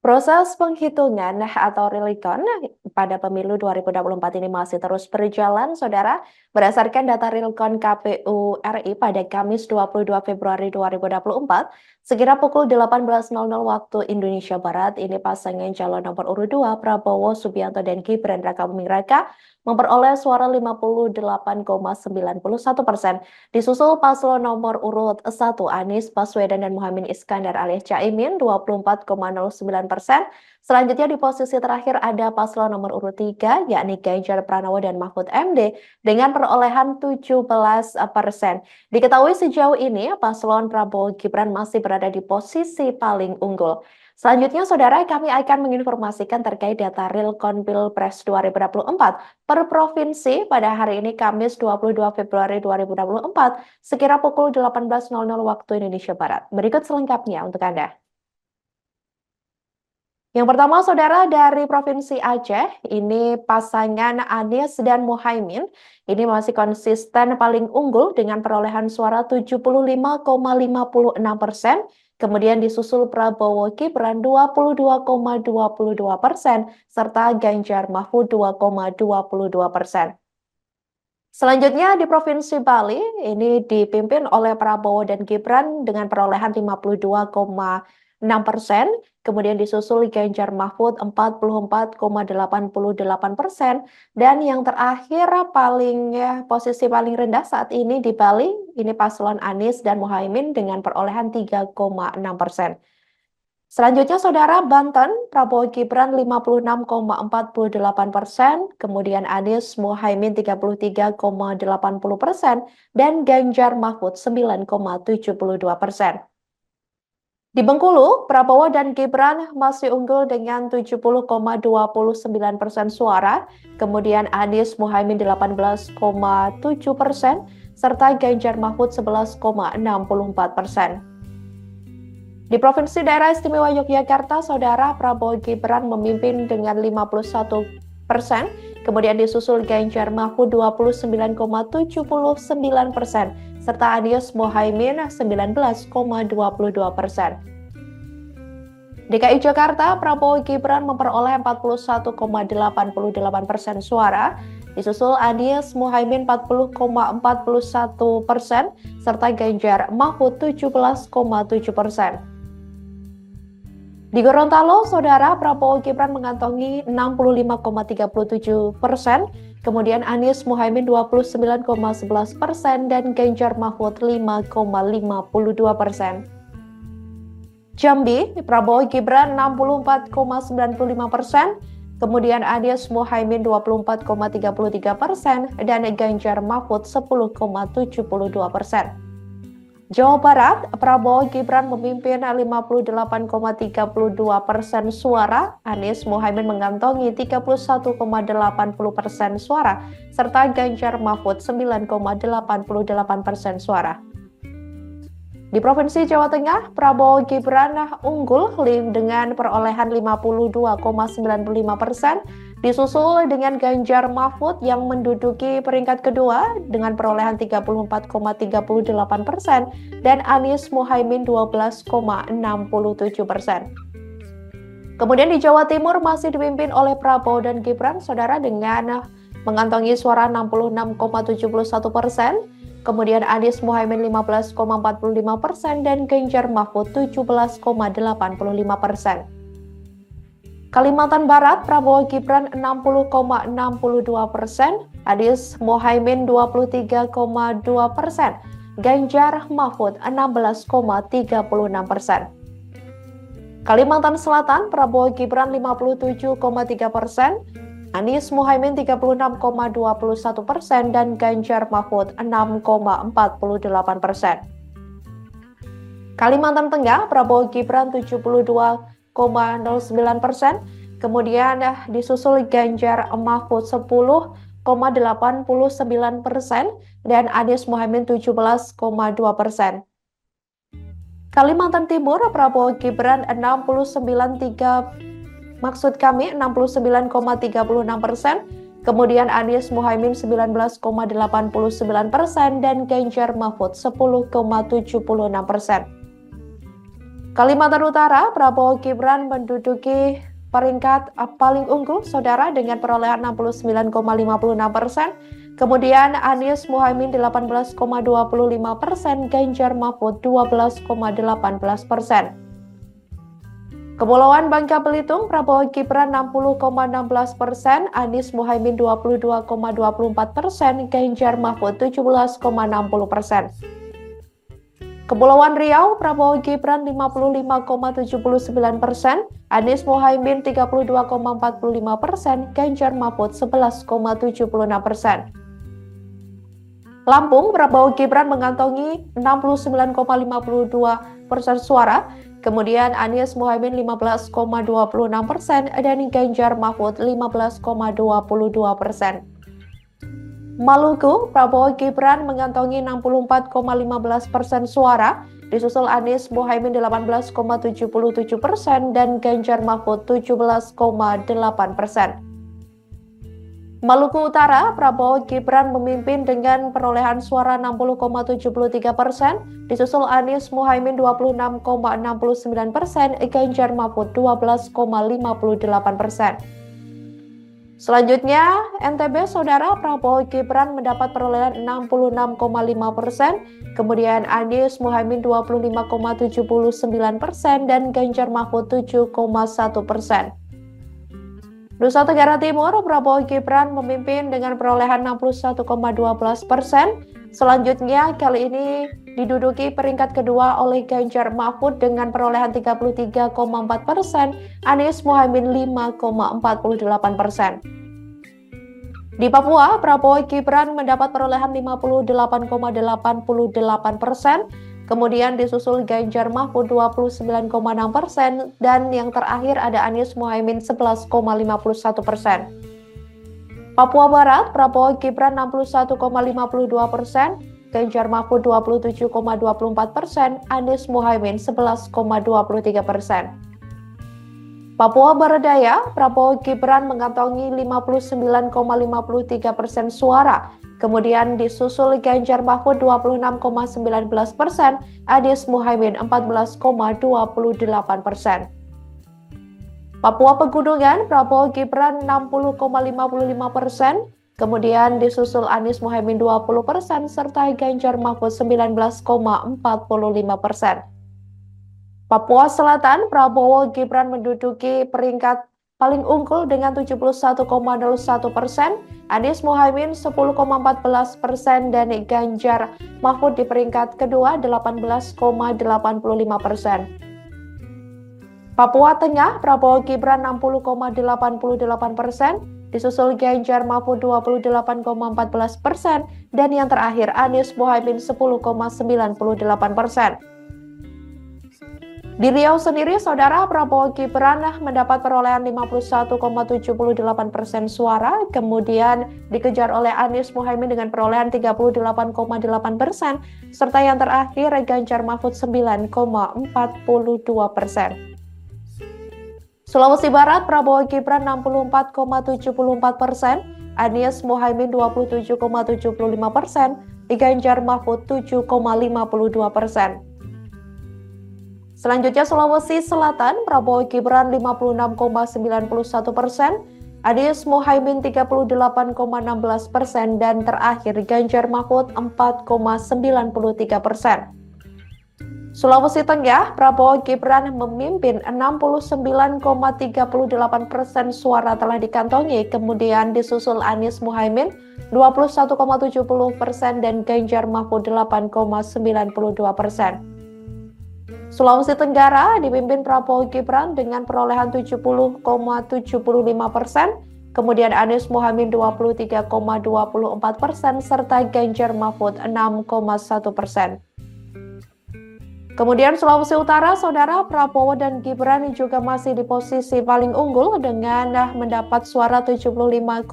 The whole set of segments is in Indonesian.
Proses penghitungan atau real count pada pemilu 2024 ini masih terus berjalan, Saudara. Berdasarkan data real count KPU RI pada Kamis 22 Februari 2024, sekira pukul 18.00 waktu Indonesia Barat, ini pasangan calon nomor urut 2 Prabowo Subianto dan Gibran Rakabuming Raka memperoleh suara 58,91%. Disusul paslon nomor urut 1 Anies Baswedan dan Muhaimin Iskandar alias Caimin 24,09%. Selanjutnya di posisi terakhir ada paslon nomor urut 3 yakni Ganjar Pranowo dan Mahfud MD dengan perolehan 17%. Diketahui sejauh ini paslon Prabowo Gibran masih berada di posisi paling unggul. Selanjutnya, Saudara, kami akan menginformasikan terkait data real count Pilpres 2024 per provinsi pada hari ini Kamis 22 Februari 2024 sekira pukul 18.00 waktu Indonesia Barat. Berikut selengkapnya untuk Anda. Yang pertama, Saudara, dari Provinsi Aceh, ini pasangan Anies dan Muhaimin, ini masih konsisten paling unggul dengan perolehan suara 75,56%, kemudian disusul Prabowo Gibran 22,22%, serta Ganjar Mahfud 2,22%. Selanjutnya di Provinsi Bali, ini dipimpin oleh Prabowo dan Gibran dengan perolehan 52,6%, kemudian disusul Ganjar Mahfud 44,88%, dan yang terakhir posisi paling rendah saat ini di Bali, ini paslon Anies dan Muhaimin dengan perolehan 3,6%. Selanjutnya, Saudara, Banten, Prabowo Gibran 56,48%, kemudian Anies Muhaimin 33,80%, dan Ganjar Mahfud 9,72%. Di Bengkulu, Prabowo dan Gibran masih unggul dengan 70,29% suara, kemudian Anies Muhaimin 18,7%, serta Ganjar Mahfud 11,64%. Di Provinsi Daerah Istimewa Yogyakarta, Saudara, Prabowo Gibran memimpin dengan 51%, kemudian disusul Ganjar Mahfud 29,79%, serta Anies Muhaimin 19,22%. DKI Jakarta, Prabowo Gibran memperoleh 41,88% suara, disusul Anies Muhaimin 40,41%, serta Ganjar Mahfud 17,7%. Di Gorontalo, Saudara, Prabowo Gibran mengantongi 65,37%, kemudian Anies Muhaimin 29,11%, dan Ganjar Mahfud 5,52%. Jambi, Prabowo Gibran 64,95%, kemudian Anies Muhaimin 24,33%, dan Ganjar Mahfud 10,72%. Jawa Barat, Prabowo Gibran memimpin 58,32% suara, Anies Muhaimin mengantongi 31,80% suara, serta Ganjar Mahfud 9,88% suara. Di Provinsi Jawa Tengah, Prabowo Gibran unggul dengan perolehan 52,95%, disusul dengan Ganjar Mahfud yang menduduki peringkat kedua dengan perolehan 34,38% dan Anies Muhaimin 12,67%. Kemudian di Jawa Timur masih dipimpin oleh Prabowo dan Gibran, Saudara, dengan mengantongi suara 66,71%, kemudian Anies Muhaimin 15,45% dan Ganjar Mahfud 17,85%. Kalimantan Barat, Prabowo Gibran 60,62%, Anies Muhaimin 23,2%, Ganjar Mahfud 16,36%. Kalimantan Selatan, Prabowo Gibran 57,3%, Anies Muhaimin 36,21%, dan Ganjar Mahfud 6,48%. Kalimantan Tengah, Prabowo Gibran 72,09%, kemudian disusul Ganjar Mahfud 10,89%, dan Anies Muhaimin 17,2%. Kalimantan Timur, Prabowo Gibran 69,36%, kemudian Anies Muhaimin 19,89%, dan Ganjar Mahfud 10,76%. Kalimantan Utara, Prabowo Gibran menduduki peringkat paling unggul, saudara, dengan perolehan 69,56%. Kemudian Anies Muhaimin 18,25%, Ganjar Mahfud 12,18%. Kepulauan Bangka Belitung, Prabowo Gibran 60,16%, Anies Muhaimin 22,24%, Ganjar Mahfud 17,60%. Kepulauan Riau, Prabowo Gibran 55,79%, Anies Muhaimin 32,45%, Ganjar Mahfud 11,76%. Lampung, Prabowo Gibran mengantongi 69,52% suara, kemudian Anies Muhaimin 15,26% dan Ganjar Mahfud 15,22%. Maluku, Prabowo Gibran mengantongi 64,15% suara, disusul Anies Muhaimin 18,77% dan Ganjar Mahfud 17,8%. Maluku Utara, Prabowo Gibran memimpin dengan perolehan suara 60,73%, disusul Anies Muhaimin 26,69%, Ganjar Mahfud 12,58%. Selanjutnya, NTB, saudara, Prabowo Gibran mendapat perolehan 66,5%, kemudian Anies Muhaimin 25,79% dan Ganjar Mahfud 7,1%. Nusa Tenggara Timur, Prabowo Gibran memimpin dengan perolehan 61,12%. Selanjutnya, kali ini diduduki peringkat kedua oleh Ganjar Mahfud dengan perolehan 33,4%, Anies Muhaimin 5,48%. Di Papua, Prabowo Gibran mendapat perolehan 58,88%, kemudian disusul Ganjar Mahfud 29,6%, dan yang terakhir ada Anies Muhaimin 11,51%. Papua Barat, Prabowo Gibran 61,52%, Ganjar Mahfud 27,24%, Anies Muhaimin 11,23%. Papua Barat Daya, Prabowo Gibran mengantongi 59,53% suara, kemudian disusul Ganjar Mahfud 26,19%, Anies Muhaimin 14,28%. Papua Pegunungan, Prabowo Gibran 60,55%, kemudian disusul Anies Muhaimin 20%, serta Ganjar Mahfud 19,45%. Papua Selatan, Prabowo Gibran menduduki peringkat paling unggul dengan 71,01%, Anies Muhaimin 10,14%, dan Ganjar Mahfud di peringkat kedua 18,85%. Papua Tengah, Prabowo Gibran 60,88%, disusul Ganjar Mahfud 28,14%, dan yang terakhir Anies Muhaimin 10,98%. Di Riau sendiri, saudara, Prabowo Gibran mendapat perolehan 51,78% suara, kemudian dikejar oleh Anies Muhaimin dengan perolehan 38,8%, serta yang terakhir Ganjar Mahfud 9,42%. Sulawesi Barat, Prabowo Gibran 64,74%, Anies Muhaimin 27,75%, Ganjar Mahfud 7,52%. Selanjutnya Sulawesi Selatan, Prabowo Gibran 56,91%, Anies Muhaimin 38,16%, dan terakhir Ganjar Mahfud 4,93%. Sulawesi Tengah, Prabowo Gibran memimpin 69,38% suara telah dikantongi, kemudian disusul Anies Muhaimin 21,70% dan Ganjar Mahfud 8,92%. Sulawesi Tenggara dipimpin Prabowo Gibran dengan perolehan 70,75%, kemudian Anies Muhaimin 23,24%, serta Ganjar Mahfud 6,1%. Kemudian Sulawesi Utara, saudara, Prabowo dan Gibran juga masih di posisi paling unggul dengan mendapat suara 75,32%.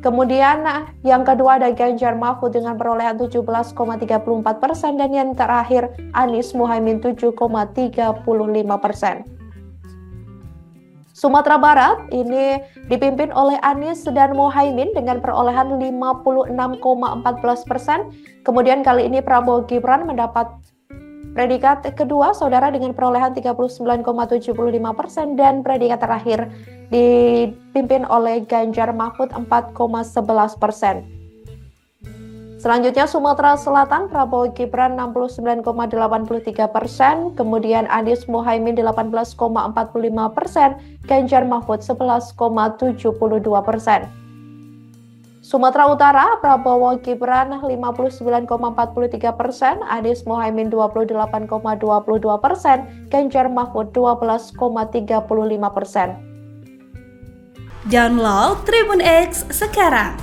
Kemudian yang kedua ada Ganjar Mahfud dengan perolehan 17,34%, dan yang terakhir Anies Muhaimin 7,35%. Sumatera Barat ini dipimpin oleh Anies dan Muhaimin dengan perolehan 56,14%. Kemudian kali ini Prabowo Gibran mendapat Predikat kedua, Saudara dengan perolehan 39,75% dan predikat terakhir dipimpin oleh Ganjar Mahfud 4,11%. Selanjutnya Sumatera Selatan, Prabowo Gibran 69,83%, kemudian Anies Muhaimin 18,45%, Ganjar Mahfud 11,72%. Sumatera Utara, Prabowo Gibran 59,43%, Anies Muhaimin 28,22%, Ganjar Mahfud 12,35%. Download Tribun X sekarang,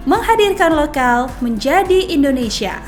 menghadirkan lokal menjadi Indonesia.